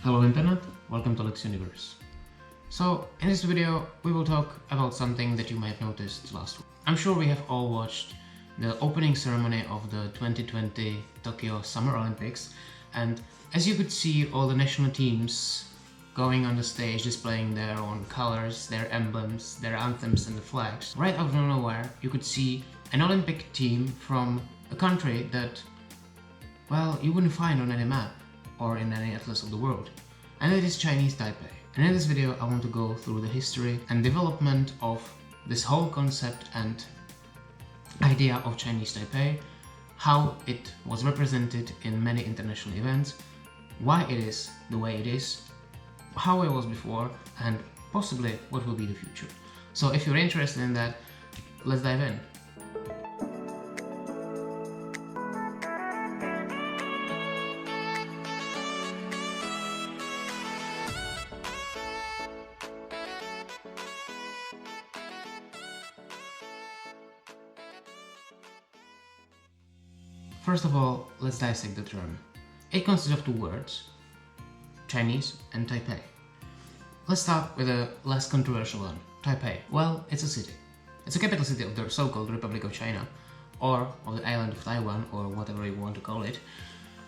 Hello Internet, welcome to Lux Universe. So in this video we will talk about something that you might have noticed last week. I'm sure we have all watched the opening ceremony of the 2020 Tokyo Summer Olympics, and as you could see, all the national teams going on the stage displaying their own colors, their emblems, their anthems and the flags. Right out of nowhere you could see an Olympic team from a country that, well, you wouldn't find on any map or in any atlas of the world, and it is Chinese Taipei. And in this video I want to go through the history and development of this whole concept and idea of Chinese Taipei, how it was represented in many international events, why it is the way it is, how it was before, and possibly what will be the future. So if you're interested in that, let's dive in. First of all, let's dissect the term. It consists of two words, Chinese and Taipei. Let's start with a less controversial one, Taipei. Well, it's a city. It's a capital city of the so-called Republic of China, or of the island of Taiwan, or whatever you want to call it.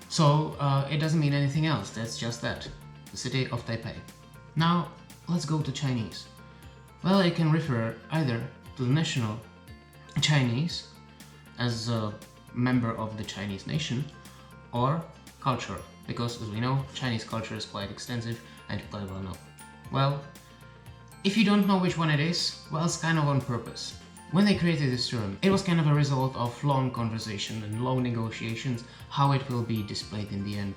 So it doesn't mean anything else, that's just that, the city of Taipei. Now, let's go to Chinese. Well, it can refer either to the national Chinese as a member of the Chinese nation, or culture, because as we know, Chinese culture is quite extensive and quite well known. Well, if you don't know which one it is, well, it's kind of on purpose. When they created this term, it was kind of a result of long conversation and long negotiations how it will be displayed in the end.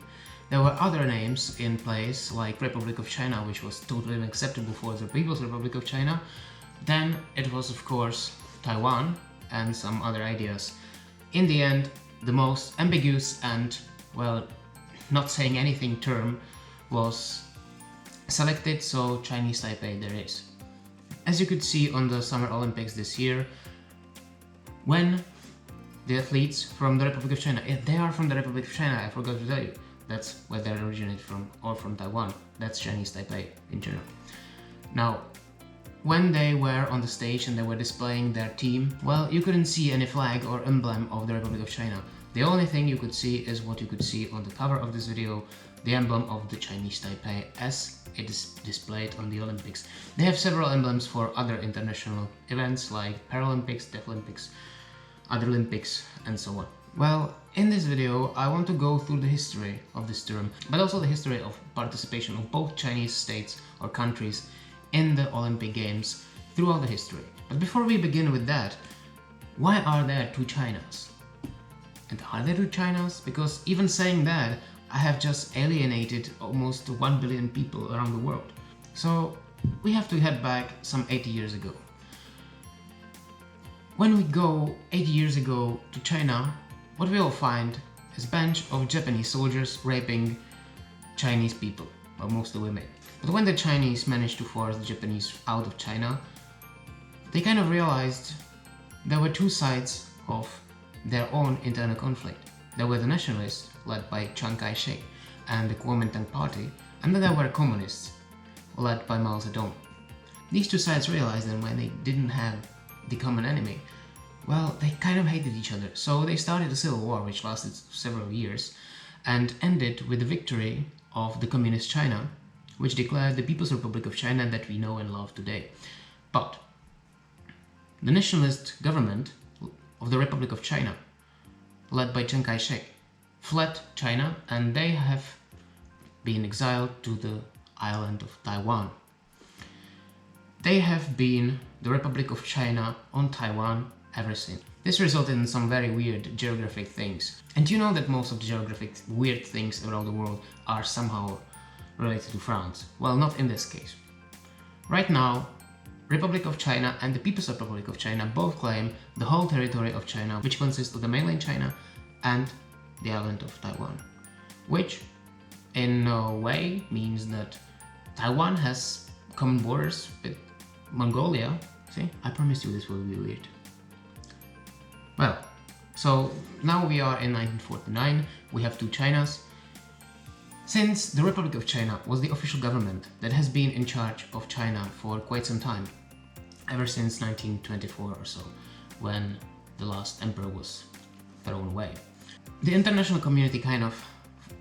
There were other names in place, like Republic of China, which was totally unacceptable for the People's Republic of China. Then it was, of course, Taiwan and some other ideas. In the end, the most ambiguous and, well, not saying anything term was selected, so Chinese Taipei there is. As you could see on the Summer Olympics this year, when the athletes from the Republic of China, they are from the Republic of China, I forgot to tell you, that's where they originate from, or from Taiwan, that's Chinese Taipei in general. Now, when they were on the stage and they were displaying their team, well, you couldn't see any flag or emblem of the Republic of China. The only thing you could see is what you could see on the cover of this video, the emblem of the Chinese Taipei as it is displayed on the Olympics. They have several emblems for other international events like Paralympics, Deaflympics, other Olympics, and so on. Well, in this video I want to go through the history of this term, but also the history of participation of both Chinese states or countries in the Olympic Games throughout the history. But before we begin with that, why are there two Chinas? And are there two Chinas? Because even saying that, I have just alienated almost 1 billion people around the world. So we have to head back some 80 years ago. When we go 80 years ago to China, what we will find is a bunch of Japanese soldiers raping Chinese people, well, mostly women. But when the Chinese managed to force the Japanese out of China, they kind of realized there were two sides of their own internal conflict. There were the nationalists, led by Chiang Kai-shek and the Kuomintang party, and then there were communists, led by Mao Zedong. These two sides realized that when they didn't have the common enemy, well, they kind of hated each other, so they started a civil war which lasted several years and ended with the victory of the Communist China, which declared the People's Republic of China that we know and love today. But the nationalist government of the Republic of China, led by Chiang Kai-shek, fled China and they have been exiled to the island of Taiwan. They have been the Republic of China on Taiwan ever since. This resulted in some very weird geographic things. And you know that most of the geographic weird things around the world are somehow related to France. Well, not in this case. Right now, Republic of China and the People's Republic of China both claim the whole territory of China, which consists of the mainland China and the island of Taiwan, which in a way means that Taiwan has common borders with Mongolia. See, I promised you this will be weird. Well, so now we are in 1949, we have two Chinas. Since the Republic of China was the official government that has been in charge of China for quite some time, ever since 1924 or so, when the last emperor was thrown away, the international community kind of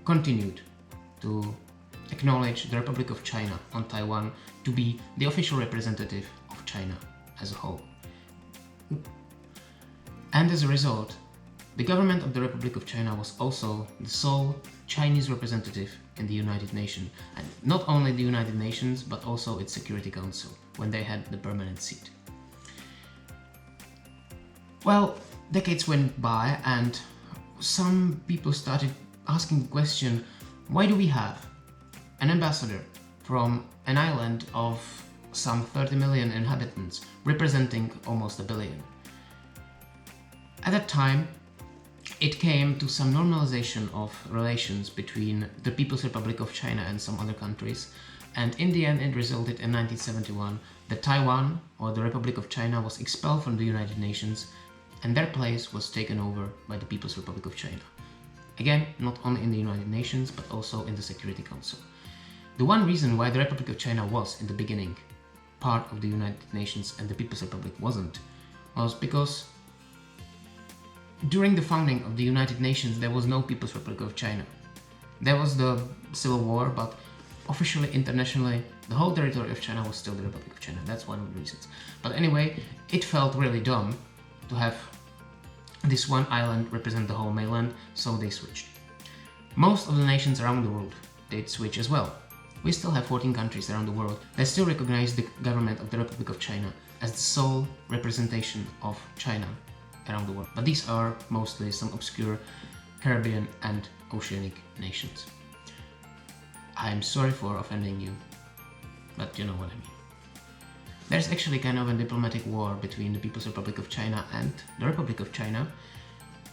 continued to acknowledge the Republic of China on Taiwan to be the official representative of China as a whole. And as a result, the government of the Republic of China was also the sole Chinese representative in the United Nations, and not only the United Nations but also its Security Council, when they had the permanent seat. Well, decades went by and some people started asking the question, why do we have an ambassador from an island of some 30 million inhabitants representing almost a billion? At that time, it came to some normalization of relations between the People's Republic of China and some other countries, and in the end it resulted in 1971 that Taiwan, or the Republic of China, was expelled from the United Nations and their place was taken over by the People's Republic of China. Again, not only in the United Nations but also in the Security Council. The one reason why the Republic of China was, in the beginning, part of the United Nations and the People's Republic wasn't, was because during the founding of the United Nations there was no People's Republic of China. There was the Civil War, but officially, internationally, the whole territory of China was still the Republic of China. That's one of the reasons. But anyway, it felt really dumb to have this one island represent the whole mainland, so they switched. Most of the nations around the world did switch as well. We still have 14 countries around the world that still recognize the government of the Republic of China as the sole representation of China around the world. But these are mostly some obscure Caribbean and oceanic nations. I'm sorry for offending you, but you know what I mean. There's actually kind of a diplomatic war between the People's Republic of China and the Republic of China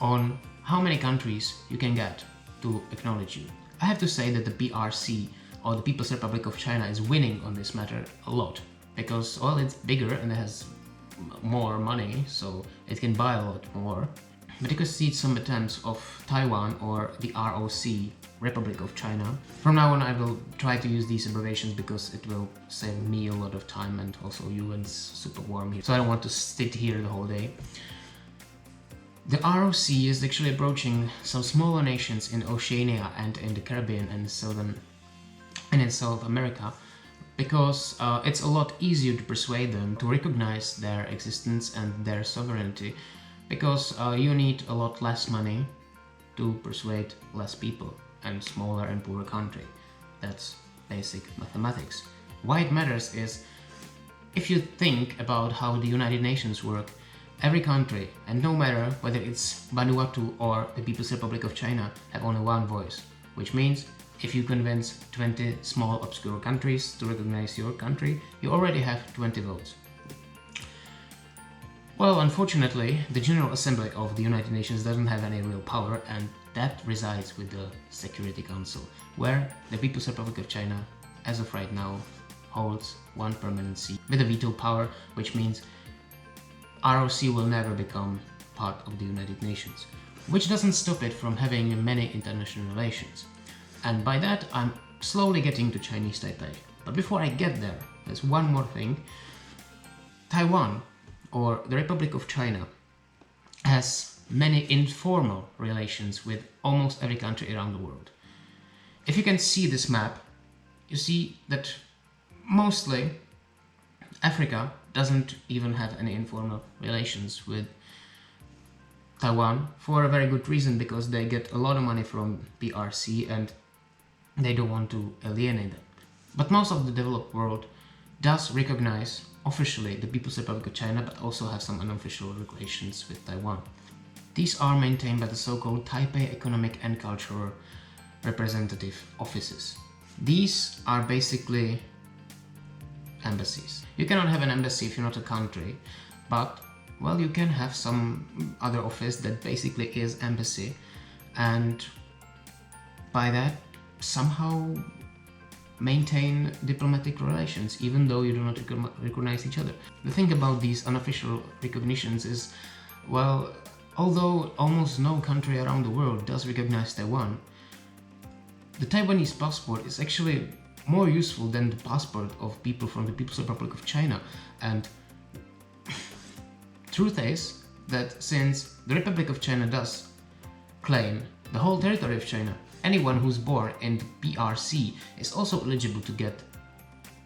on how many countries you can get to acknowledge you. I have to say that the PRC, or the People's Republic of China, is winning on this matter a lot, because, well, it's bigger and it has more money, so it can buy a lot more. But you can see some attempts of Taiwan, or the ROC, Republic of China. From now on I will try to use these abbreviations because it will save me a lot of time and also you, and it's super warm here, so I don't want to sit here the whole day. The ROC is actually approaching some smaller nations in Oceania and in the Caribbean and in South America, because it's a lot easier to persuade them to recognize their existence and their sovereignty, because you need a lot less money to persuade less people and smaller and poorer country. That's basic mathematics. Why it matters is, if you think about how the United Nations work, every country, and no matter whether it's Vanuatu or the People's Republic of China, have only one voice, which means if you convince 20 small obscure countries to recognize your country, you already have 20 votes. Well, unfortunately, the General Assembly of the United Nations doesn't have any real power, and that resides with the Security Council, where the People's Republic of China, as of right now, holds one permanent seat with a veto power, which means ROC will never become part of the United Nations, which doesn't stop it from having many international relations. And by that, I'm slowly getting to Chinese Taipei. But before I get there, there's one more thing. Taiwan, or the Republic of China, has many informal relations with almost every country around the world. If you can see this map, you see that mostly Africa doesn't even have any informal relations with Taiwan, for a very good reason, because they get a lot of money from PRC and they don't want to alienate them. But most of the developed world does recognize officially the People's Republic of China, but also have some unofficial relations with Taiwan. These are maintained by the so-called Taipei Economic and Cultural Representative Offices. These are basically embassies. You cannot have an embassy if you're not a country, but, well, you can have some other office that basically is embassy, and by that somehow maintain diplomatic relations, even though you do not recognize each other. The thing about these unofficial recognitions is, well, although almost no country around the world does recognize Taiwan, the Taiwanese passport is actually more useful than the passport of people from the People's Republic of China. And truth is that since the Republic of China does claim the whole territory of China, anyone who's born in the PRC is also eligible to get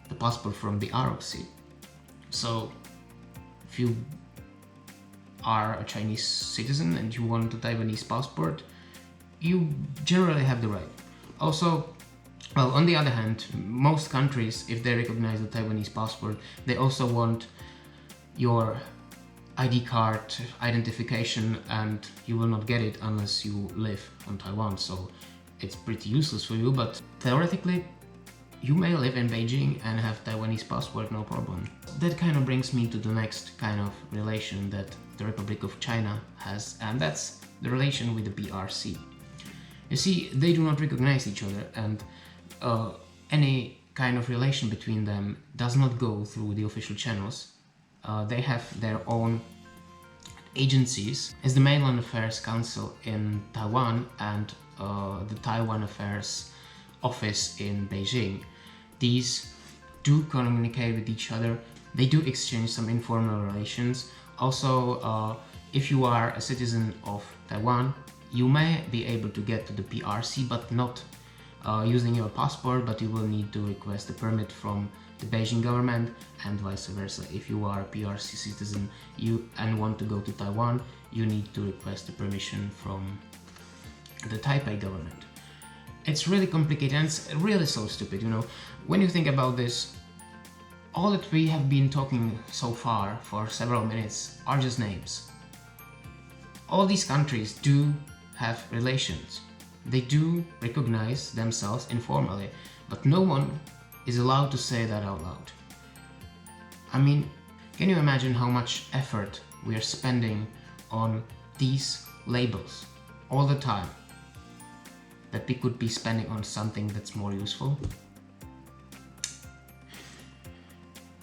the passport from the ROC. So if you are a Chinese citizen and you want a Taiwanese passport, you generally have the right. Also, well, on the other hand, most countries, if they recognize the Taiwanese passport, they also want your ID card identification, and you will not get it unless you live on Taiwan, so it's pretty useless for you. But theoretically, you may live in Beijing and have Taiwanese passport, no problem. That kind of brings me to the next kind of relation that the Republic of China has, and that's the relation with the PRC. You see, they do not recognize each other, and any kind of relation between them does not go through the official channels. They have their own agencies, as the Mainland Affairs Council in Taiwan and the Taiwan Affairs Office in Beijing. These do communicate with each other, they do exchange some informal relations. Also, if you are a citizen of Taiwan, you may be able to get to the PRC, but not using your passport, but you will need to request a permit from the Beijing government, and vice versa. If you are a PRC citizen and want to go to Taiwan, you need to request a permission from the Taipei government. It's really complicated and it's really so stupid, you know. When you think about this, all that we have been talking so far for several minutes are just names. All these countries do have relations. They do recognize themselves informally, but no one is allowed to say that out loud. I mean, can you imagine how much effort we are spending on these labels all the time that we could be spending on something that's more useful?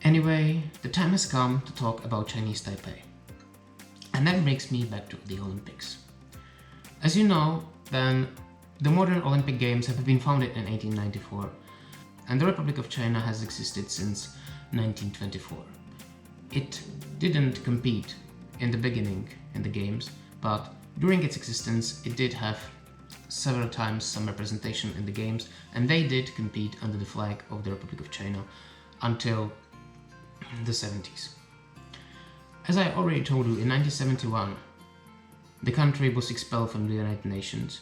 Anyway, the time has come to talk about Chinese Taipei. And that brings me back to the Olympics. As you know, then the modern Olympic Games have been founded in 1894, and the Republic of China has existed since 1924. It didn't compete in the beginning in the Games, but during its existence it did have several times some representation in the Games, and they did compete under the flag of the Republic of China until the 70s. As I already told you, in 1971 the country was expelled from the United Nations,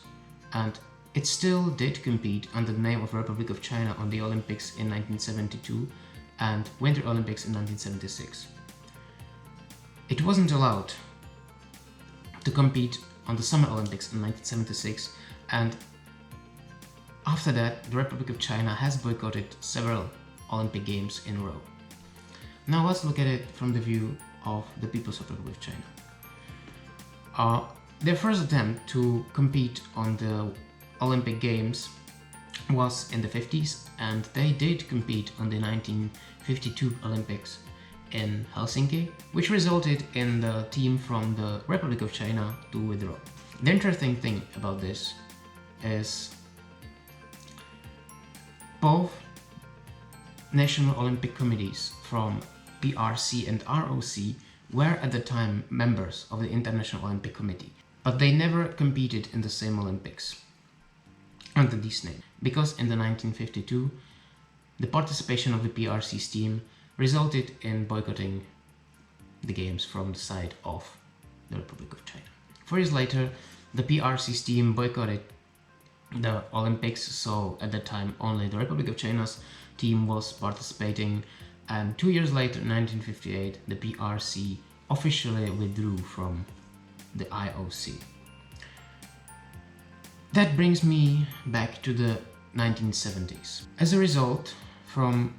and it still did compete under the name of Republic of China on the Olympics in 1972 and Winter Olympics in 1976. It wasn't allowed to compete on the Summer Olympics in 1976, and after that the Republic of China has boycotted several Olympic Games in a row. Now let's look at it from the view of the People's Republic of China. Their first attempt to compete on the Olympic Games was in the 50s, and they did compete on the 1952 Olympics in Helsinki, which resulted in the team from the Republic of China to withdraw. The interesting thing about this is both national Olympic committees from PRC and ROC were at the time members of the International Olympic Committee, but they never competed in the same Olympics under this name, because in the 1952 the participation of the PRC's team resulted in boycotting the games from the side of the Republic of China. 4 years later, the PRC's team boycotted the Olympics, so at that time only the Republic of China's team was participating, and 2 years later, in 1958, the PRC officially withdrew from the IOC. That brings me back to the 1970s. As a result, from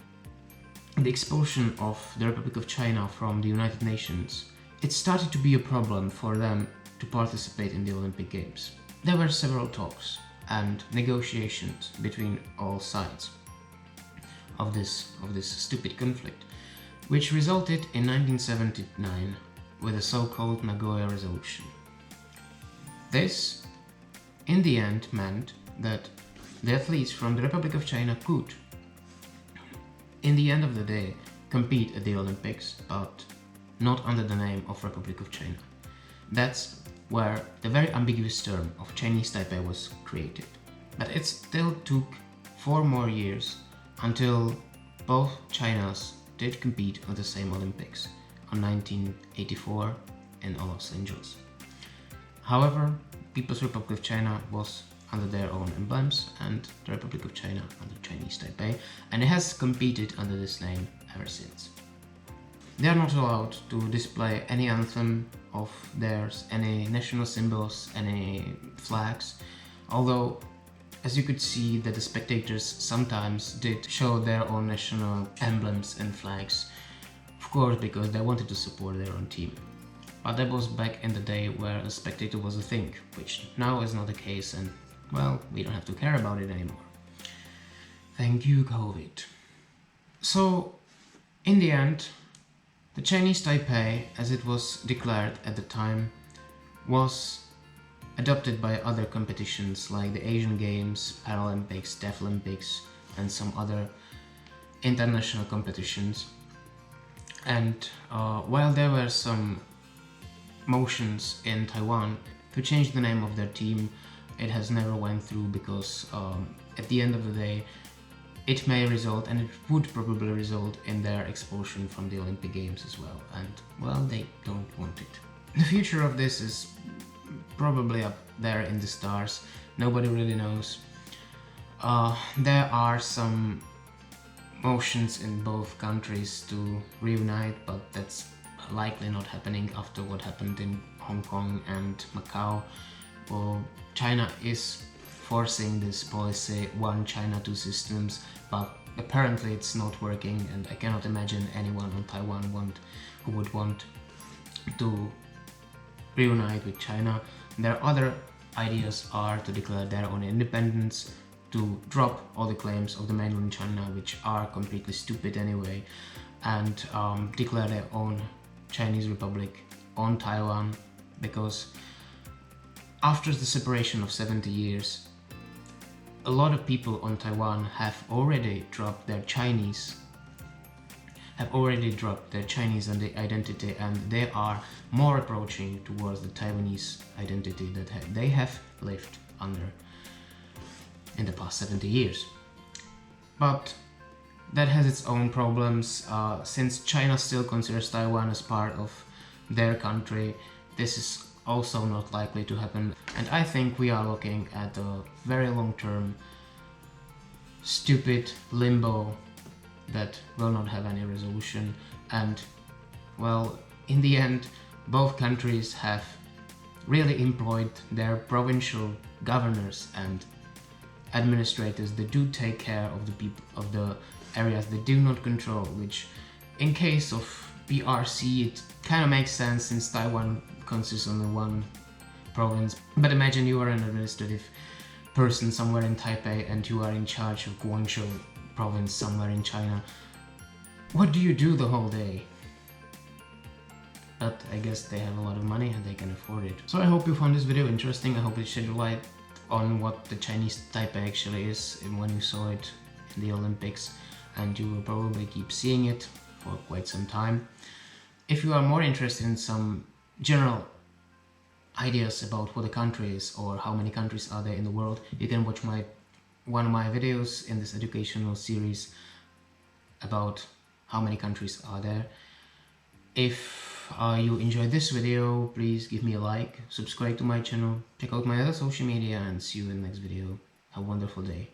the expulsion of the Republic of China from the United Nations, it started to be a problem for them to participate in the Olympic Games. There were several talks and negotiations between all sides of this stupid conflict, which resulted in 1979 with the so-called Nagoya Resolution. This, in the end, meant that the athletes from the Republic of China could, in the end of the day, compete at the Olympics, but not under the name of Republic of China. That's where the very ambiguous term of Chinese Taipei was created. But it still took 4 more years until both Chinas did compete on the same Olympics on 1984 in Los Angeles. However, People's Republic of China was under their own emblems and the Republic of China under Chinese Taipei, and it has competed under this name ever since. They are not allowed to display any anthem of theirs, any national symbols, any flags, although as you could see that the spectators sometimes did show their own national emblems and flags, of course because they wanted to support their own team. But that was back in the day where a spectator was a thing, which now is not the case, and well, we don't have to care about it anymore. Thank you, COVID. So, in the end, the Chinese Taipei, as it was declared at the time, was adopted by other competitions like the Asian Games, Paralympics, Deaflympics, and some other international competitions. And while there were some motions in Taiwan to change the name of their team, it has never went through because at the end of the day it may result, and it would probably result, in their expulsion from the Olympic Games as well, and well, they don't want it. The future of this is probably up there in the stars. Nobody really knows. There are some motions in both countries to reunite, but that's likely not happening after what happened in Hong Kong and Macau. Well, China is forcing this policy, one China, two systems, but apparently it's not working, and I cannot imagine anyone on Taiwan who would want to reunite with China. Their other ideas are to declare their own independence, to drop all the claims of the mainland China, which are completely stupid anyway, and declare their own Chinese Republic on Taiwan, because after the separation of 70 years, a lot of people on Taiwan have already dropped their Chinese and the identity, and they are more approaching towards the Taiwanese identity that they have lived under in the past 70 years. But that has its own problems. Since China still considers Taiwan as part of their country, this is also not likely to happen, and I think we are looking at a very long-term stupid limbo that will not have any resolution. And well, in the end, both countries have really employed their provincial governors and administrators that do take care of the people of the areas they do not control, which in case of PRC it kind of makes sense since Taiwan consists only one province. But imagine you are an administrative person somewhere in Taipei and you are in charge of Guangzhou province somewhere in China. What do you do the whole day? But I guess they have a lot of money and they can afford it. So I hope you found this video interesting. I hope it shed light on what the Chinese Taipei actually is when you saw it in the Olympics, and you will probably keep seeing it for quite some time. If you are more interested in some general ideas about what a country is or how many countries are there in the world, you can watch one of my videos in this educational series about how many countries are there. If you enjoyed this video, please give me a like, subscribe to my channel, check out my other social media, and see you in the next video. Have a wonderful day.